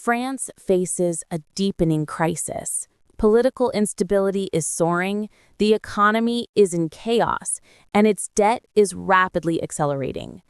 France faces a deepening crisis. Political instability is soaring, the economy is in chaos, and its debt is rapidly accelerating.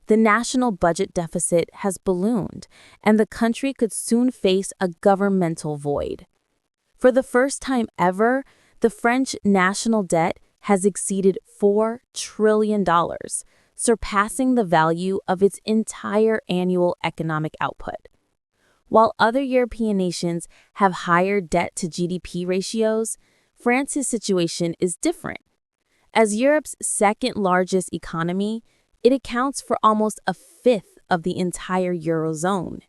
The national budget deficit has ballooned, and the country could soon face a governmental void. For the first time ever, the French national debt has exceeded $4 trillion, surpassing the value of its entire annual economic output. While other European nations have higher debt to GDP ratios, France's situation is different. As Europe's second largest economy, it accounts for almost a fifth of the entire Eurozone.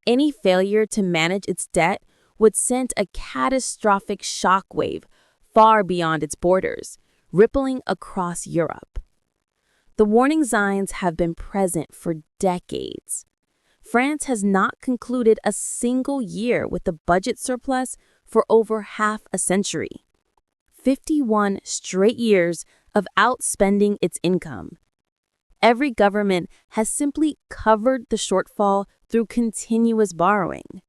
Any failure to manage its debt would send a catastrophic shockwave far beyond its borders, rippling across Europe. The warning signs have been present for decades. France has not concluded a single year with a budget surplus for over half a century. 51 straight years of outspending its income. Every government has simply covered the shortfall through continuous borrowing.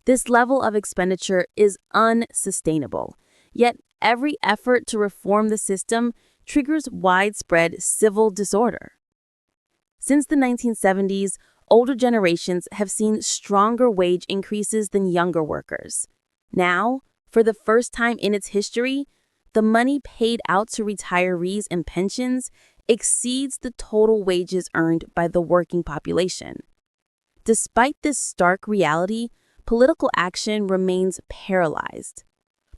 This level of expenditure is unsustainable, yet every effort to reform the system triggers widespread civil disorder. Since the 1970s, older generations have seen stronger wage increases than younger workers. Now, for the first time in its history, the money paid out to retirees and pensions exceeds the total wages earned by the working population. Despite this stark reality, political action remains paralyzed.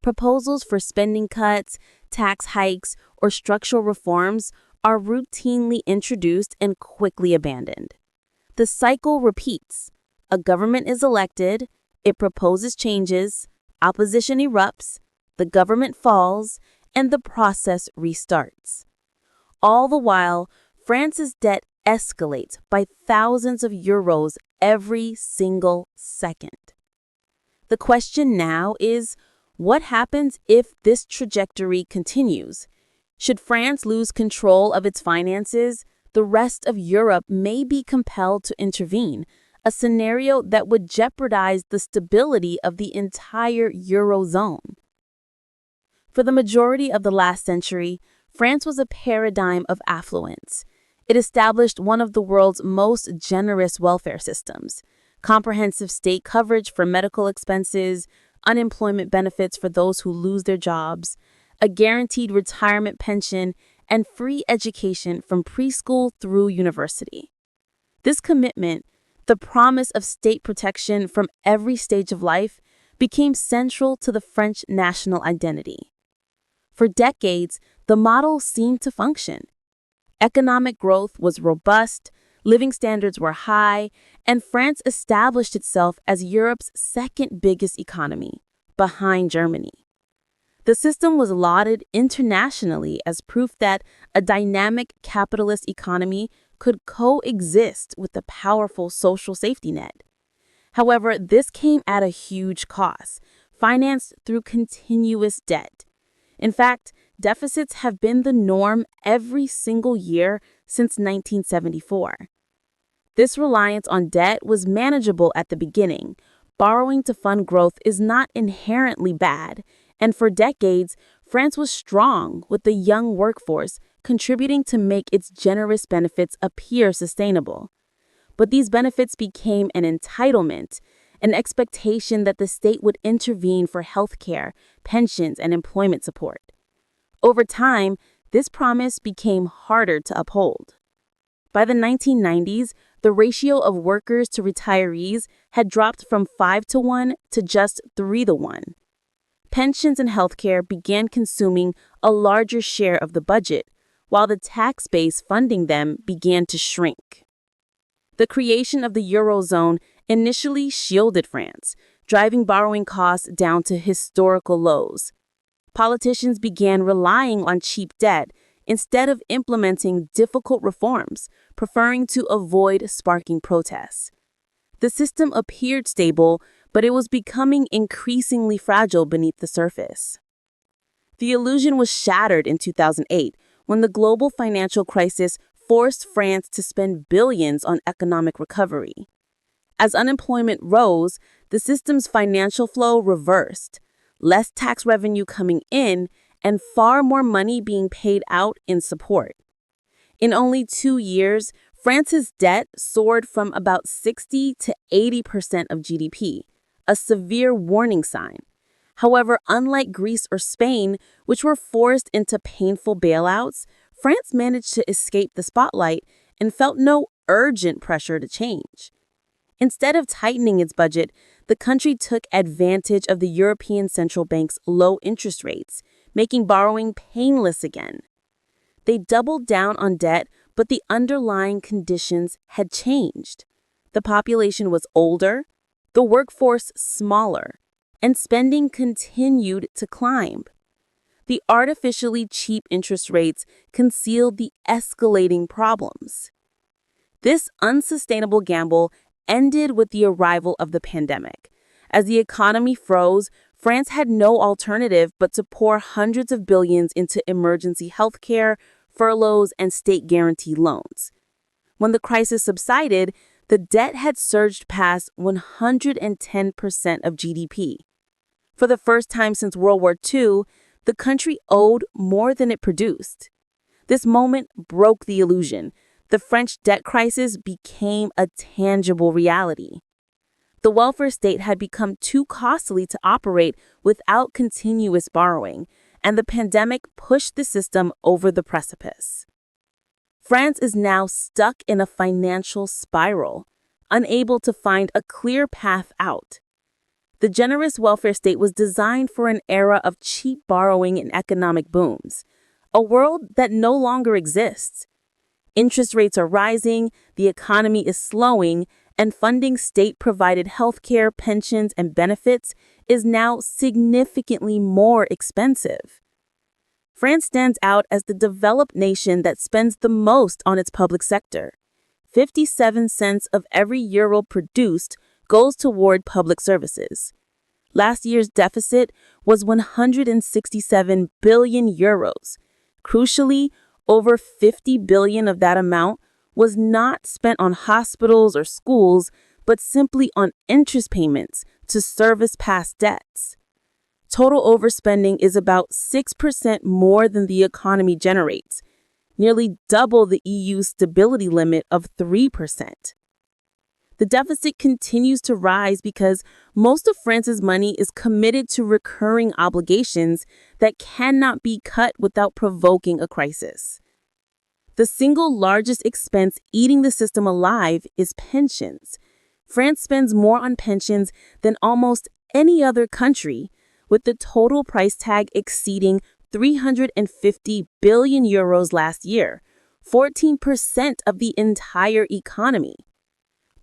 Proposals for spending cuts, tax hikes, or structural reforms are routinely introduced and quickly abandoned. The cycle repeats. A government is elected, it proposes changes, opposition erupts, the government falls, and the process restarts. All the while, France's debt escalates by thousands of euros every single second. The question now is, what happens if this trajectory continues? Should France lose control of its finances, the rest of Europe may be compelled to intervene, a scenario that would jeopardize the stability of the entire Eurozone. For the majority of the last century, France was a paradigm of affluence. It established one of the world's most generous welfare systems, comprehensive state coverage for medical expenses, unemployment benefits for those who lose their jobs, a guaranteed retirement pension, and free education from preschool through university. This commitment, the promise of state protection from every stage of life, became central to the French national identity. For decades, the model seemed to function. Economic growth was robust, living standards were high, and France established itself as Europe's second biggest economy, behind Germany. The system was lauded internationally as proof that a dynamic capitalist economy could coexist with a powerful social safety net. However, this came at a huge cost, financed through continuous debt. In fact, deficits have been the norm every single year since 1974. This reliance on debt was manageable at the beginning. Borrowing to fund growth is not inherently bad, and for decades, France was strong with the young workforce contributing to make its generous benefits appear sustainable. But these benefits became an entitlement, an expectation that the state would intervene for healthcare, pensions, and employment support. Over time, this promise became harder to uphold. By the 1990s, the ratio of workers to retirees had dropped from 5-1 to just 3-1. Pensions and healthcare began consuming a larger share of the budget, while the tax base funding them began to shrink. The creation of the Eurozone initially shielded France, driving borrowing costs down to historical lows. Politicians began relying on cheap debt instead of implementing difficult reforms, preferring to avoid sparking protests. The system appeared stable, but it was becoming increasingly fragile beneath the surface. The illusion was shattered in 2008 when the global financial crisis forced France to spend billions on economic recovery. As unemployment rose, the system's financial flow reversed, less tax revenue coming in and far more money being paid out in support. In only 2 years, France's debt soared from about 60 to 80% of GDP, a severe warning sign. However, unlike Greece or Spain, which were forced into painful bailouts, France managed to escape the spotlight and felt no urgent pressure to change. Instead of tightening its budget, the country took advantage of the European Central Bank's low interest rates, making borrowing painless again. They doubled down on debt, but the underlying conditions had changed. The population was older, the workforce smaller, and spending continued to climb. The artificially cheap interest rates concealed the escalating problems. This unsustainable gamble ended with the arrival of the pandemic. As the economy froze, France had no alternative but to pour hundreds of billions into emergency healthcare, furloughs, and state-guaranteed loans. When the crisis subsided, the debt had surged past 110% of GDP. For the first time since World War II, the country owed more than it produced. This moment broke the illusion. The French debt crisis became a tangible reality. The welfare state had become too costly to operate without continuous borrowing, and the pandemic pushed the system over the precipice. France is now stuck in a financial spiral, unable to find a clear path out. The generous welfare state was designed for an era of cheap borrowing and economic booms, a world that no longer exists. Interest rates are rising, the economy is slowing, and funding state-provided healthcare, pensions, and benefits is now significantly more expensive. France stands out as the developed nation that spends the most on its public sector. 57 cents of every euro produced goes toward public services. Last year's deficit was 167 billion euros. Crucially, over 50 billion of that amount was not spent on hospitals or schools, but simply on interest payments to service past debts. Total overspending is about 6% more than the economy generates, nearly double the EU's stability limit of 3%. The deficit continues to rise because most of France's money is committed to recurring obligations that cannot be cut without provoking a crisis. The single largest expense eating the system alive is pensions. France spends more on pensions than almost any other country, with the total price tag exceeding 350 billion euros last year, 14% of the entire economy.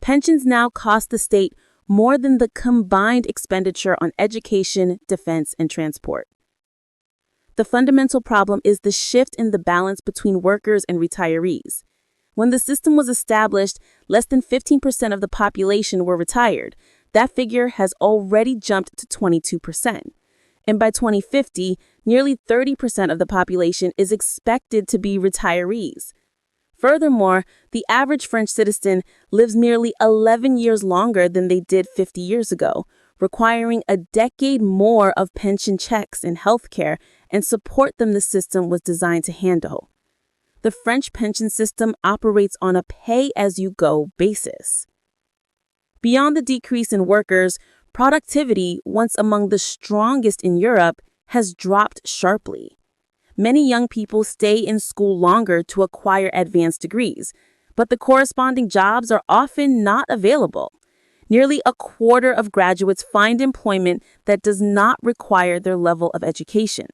Pensions now cost the state more than the combined expenditure on education, defense, and transport. The fundamental problem is the shift in the balance between workers and retirees. When the system was established, less than 15% of the population were retired. That figure has already jumped to 22%. And by 2050, nearly 30% of the population is expected to be retirees. Furthermore, the average French citizen lives nearly 11 years longer than they did 50 years ago, requiring a decade more of pension checks and healthcare and support than the system was designed to handle. The French pension system operates on a pay-as-you-go basis. Beyond the decrease in workers, productivity, once among the strongest in Europe, has dropped sharply. Many young people stay in school longer to acquire advanced degrees, but the corresponding jobs are often not available. Nearly a quarter of graduates find employment that does not require their level of education.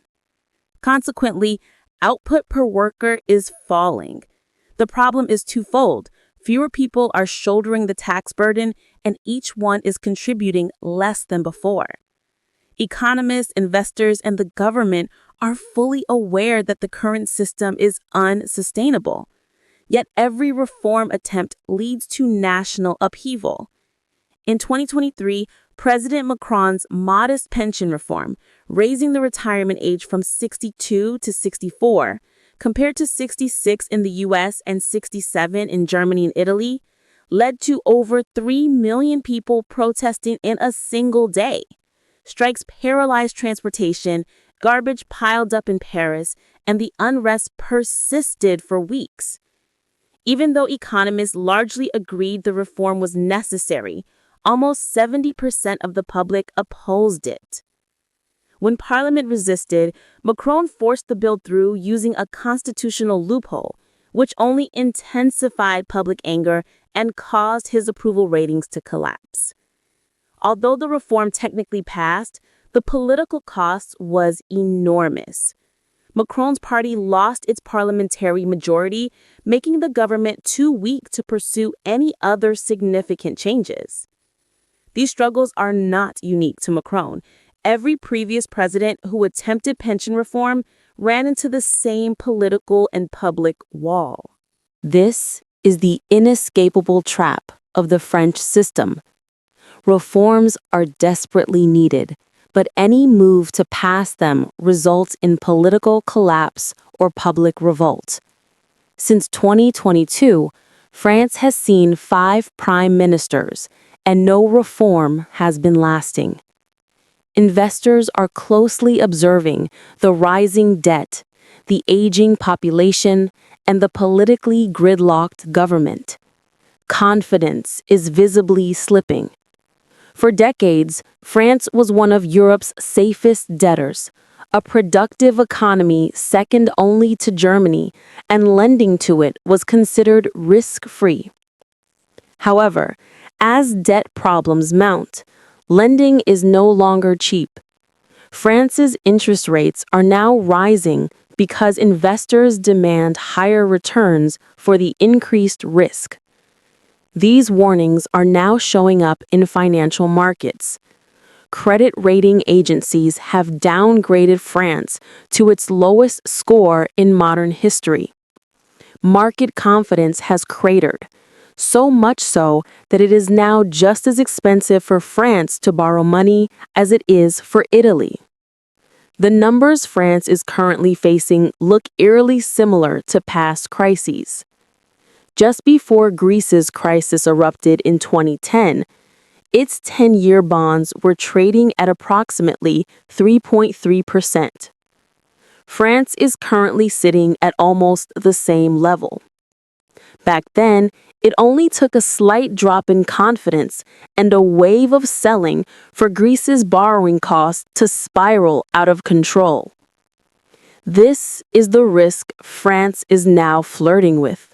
Consequently, output per worker is falling. The problem is twofold. Fewer people are shouldering the tax burden, and each one is contributing less than before. Economists, investors, and the government are fully aware that the current system is unsustainable. Yet every reform attempt leads to national upheaval. In 2023, President Macron's modest pension reform, raising the retirement age from 62 to 64, compared to 66 in the US and 67 in Germany and Italy, led to over 3 million people protesting in a single day. Strikes paralyzed transportation, garbage piled up in Paris, and the unrest persisted for weeks. Even though economists largely agreed the reform was necessary, almost 70% of the public opposed it. When Parliament resisted, Macron forced the bill through using a constitutional loophole, which only intensified public anger and caused his approval ratings to collapse. Although the reform technically passed, the political cost was enormous. Macron's party lost its parliamentary majority, making the government too weak to pursue any other significant changes. These struggles are not unique to Macron. Every previous president who attempted pension reform ran into the same political and public wall. This is the inescapable trap of the French system. Reforms are desperately needed, but any move to pass them results in political collapse or public revolt. Since 2022, France has seen 5 prime ministers, and no reform has been lasting. Investors are closely observing the rising debt, the aging population, and the politically gridlocked government. Confidence is visibly slipping. For decades, France was one of Europe's safest debtors, a productive economy second only to Germany, and lending to it was considered risk-free. However, as debt problems mount, lending is no longer cheap. France's interest rates are now rising because investors demand higher returns for the increased risk. These warnings are now showing up in financial markets. Credit rating agencies have downgraded France to its lowest score in modern history. Market confidence has cratered, so much so that it is now just as expensive for France to borrow money as it is for Italy. The numbers France is currently facing look eerily similar to past crises. Just before Greece's crisis erupted in 2010, its 10-year bonds were trading at approximately 3.3%. France is currently sitting at almost the same level. Back then, it only took a slight drop in confidence and a wave of selling for Greece's borrowing costs to spiral out of control. This is the risk France is now flirting with.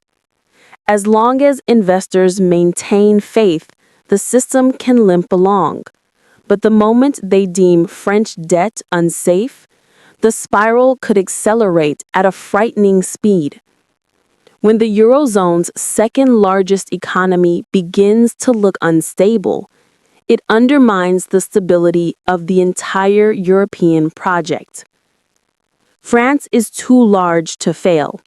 As long as investors maintain faith, the system can limp along. But the moment they deem French debt unsafe, the spiral could accelerate at a frightening speed. When the Eurozone's second largest economy begins to look unstable, it undermines the stability of the entire European project. France is too large to fail.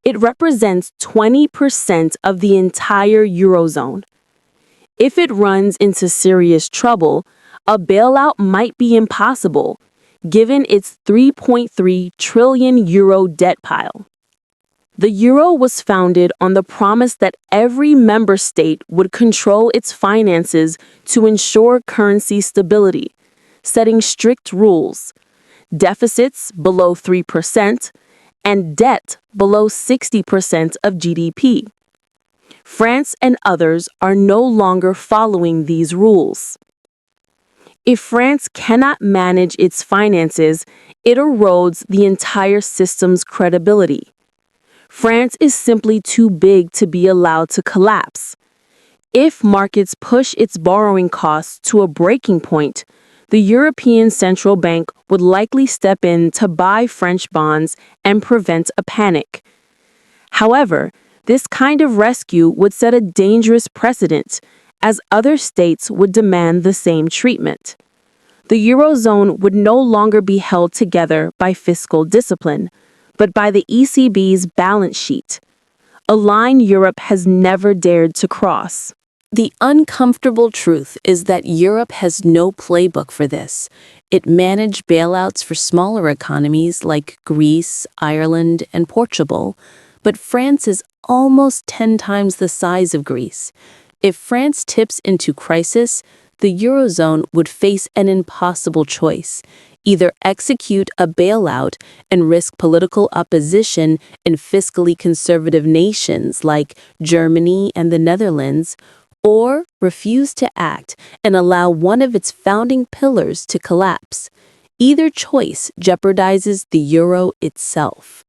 It represents 20% of the entire Eurozone. If it runs into serious trouble, a bailout might be impossible, given its 3.3 trillion euro debt pile. The euro was founded on the promise that every member state would control its finances to ensure currency stability, setting strict rules: deficits below 3%, and debt below 60% of GDP. France and others are no longer following these rules. If France cannot manage its finances, it erodes the entire system's credibility. France is simply too big to be allowed to collapse. If markets push its borrowing costs to a breaking point, the European Central Bank would likely step in to buy French bonds and prevent a panic. However, this kind of rescue would set a dangerous precedent, as other states would demand the same treatment. The Eurozone would no longer be held together by fiscal discipline, but by the ECB's balance sheet, a line Europe has never dared to cross. The uncomfortable truth is that Europe has no playbook for this. It managed bailouts for smaller economies like Greece, Ireland, and Portugal, but France is almost 10 times the size of Greece. If France tips into crisis, the Eurozone would face an impossible choice: either execute a bailout and risk political opposition in fiscally conservative nations like Germany and the Netherlands, or refuse to act and allow one of its founding pillars to collapse. Either choice jeopardizes the euro itself.